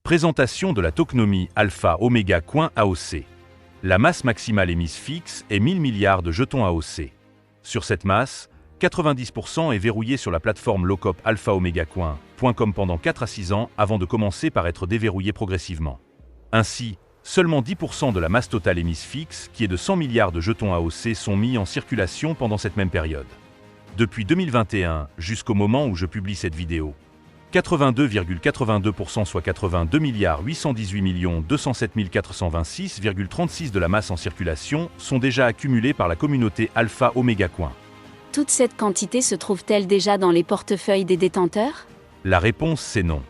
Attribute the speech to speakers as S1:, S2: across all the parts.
S1: Présentation de la tokenomie Alpha Omega Coin AOC. La masse maximale émise fixe est 1000 milliards de jetons AOC. Sur cette masse, 90% est verrouillé sur la plateforme Lockup Alpha Omega Coin.com pendant 4 à 6 ans avant de commencer par être déverrouillé progressivement. Ainsi, seulement 10% de la masse totale émise fixe, qui est de 100 milliards de jetons AOC, sont mis en circulation pendant cette même période. Depuis 2021 jusqu'au moment où je publie cette vidéo, 82,82% soit 82 818 207 426,36 de la masse en circulation sont déjà accumulées par la communauté Alpha Omega Coin.
S2: Toute cette quantité se trouve-t-elle déjà dans les portefeuilles des détenteurs?
S1: La réponse c'est non.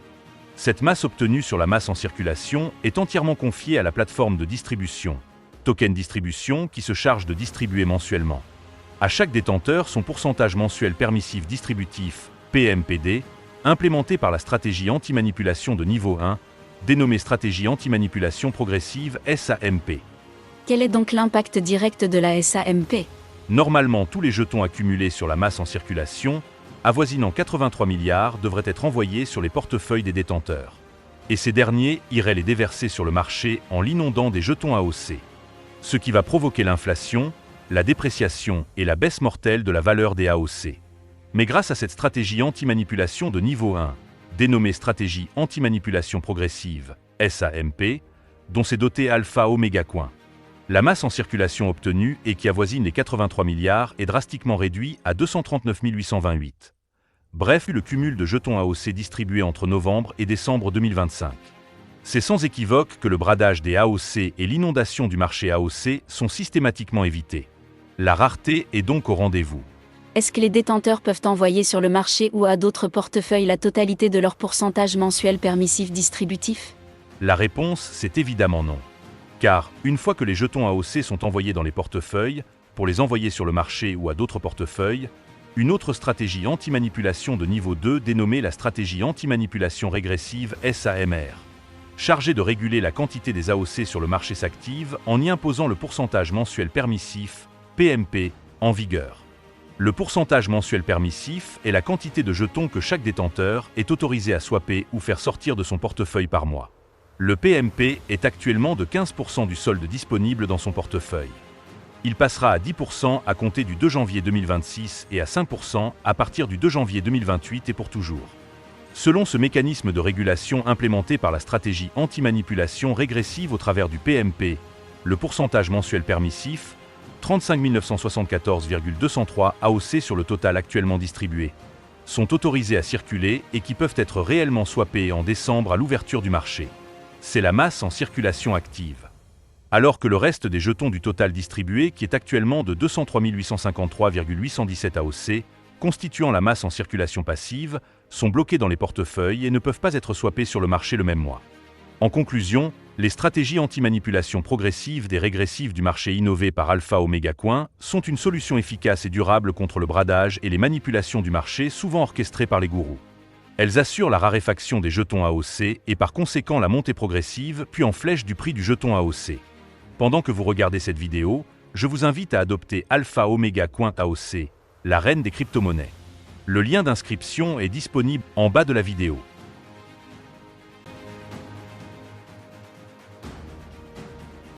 S1: Cette masse obtenue sur la masse en circulation est entièrement confiée à la plateforme de distribution, Token Distribution, qui se charge de distribuer mensuellement à chaque détenteur son pourcentage mensuel permissif distributif, PMPD, implémenté par la stratégie anti-manipulation de niveau 1, dénommée stratégie anti-manipulation progressive SAMP.
S2: Quel est donc l'impact direct de la SAMP?
S1: Normalement, tous les jetons accumulés sur la masse en circulation, avoisinant 83 milliards, devraient être envoyés sur les portefeuilles des détenteurs. Et ces derniers iraient les déverser sur le marché en l'inondant des jetons AOC. Ce qui va provoquer l'inflation, la dépréciation et la baisse mortelle de la valeur des AOC. Mais grâce à cette stratégie anti-manipulation de niveau 1, dénommée stratégie anti-manipulation progressive, SAMP, dont s'est doté Alpha Omega Coin, la masse en circulation obtenue et qui avoisine les 83 milliards est drastiquement réduite à 239 828. Bref, le cumul de jetons AOC distribués entre novembre et décembre 2025. C'est sans équivoque que le bradage des AOC et l'inondation du marché AOC sont systématiquement évités. La rareté est donc au rendez-vous.
S2: Est-ce que les détenteurs peuvent envoyer sur le marché ou à d'autres portefeuilles la totalité de leur pourcentage mensuel permissif distributif?
S1: La réponse, c'est évidemment non. Car, une fois que les jetons AOC sont envoyés dans les portefeuilles, pour les envoyer sur le marché ou à d'autres portefeuilles, une autre stratégie anti-manipulation de niveau 2 dénommée la stratégie anti-manipulation régressive SAMR, chargée de réguler la quantité des AOC sur le marché s'active en y imposant le pourcentage mensuel permissif, PMP, en vigueur. Le pourcentage mensuel permissif est la quantité de jetons que chaque détenteur est autorisé à swapper ou faire sortir de son portefeuille par mois. Le PMP est actuellement de 15% du solde disponible dans son portefeuille. Il passera à 10% à compter du 2 janvier 2026 et à 5% à partir du 2 janvier 2028 et pour toujours. Selon ce mécanisme de régulation implémenté par la stratégie anti-manipulation régressive au travers du PMP, le pourcentage mensuel permissif, 35 974,203 AOC sur le total actuellement distribué, sont autorisés à circuler et qui peuvent être réellement swappés en décembre à l'ouverture du marché. C'est la masse en circulation active. Alors que le reste des jetons du total distribué, qui est actuellement de 203 853,817 AOC, constituant la masse en circulation passive, sont bloqués dans les portefeuilles et ne peuvent pas être swappés sur le marché le même mois. En conclusion, les stratégies anti-manipulation progressive des régressives du marché innovées par Alpha Omega Coin sont une solution efficace et durable contre le bradage et les manipulations du marché souvent orchestrées par les gourous. Elles assurent la raréfaction des jetons AOC et par conséquent la montée progressive puis en flèche du prix du jeton AOC. Pendant que vous regardez cette vidéo, je vous invite à adopter Alpha Omega Coin AOC, la reine des crypto-monnaies. Le lien d'inscription est disponible en bas de la vidéo.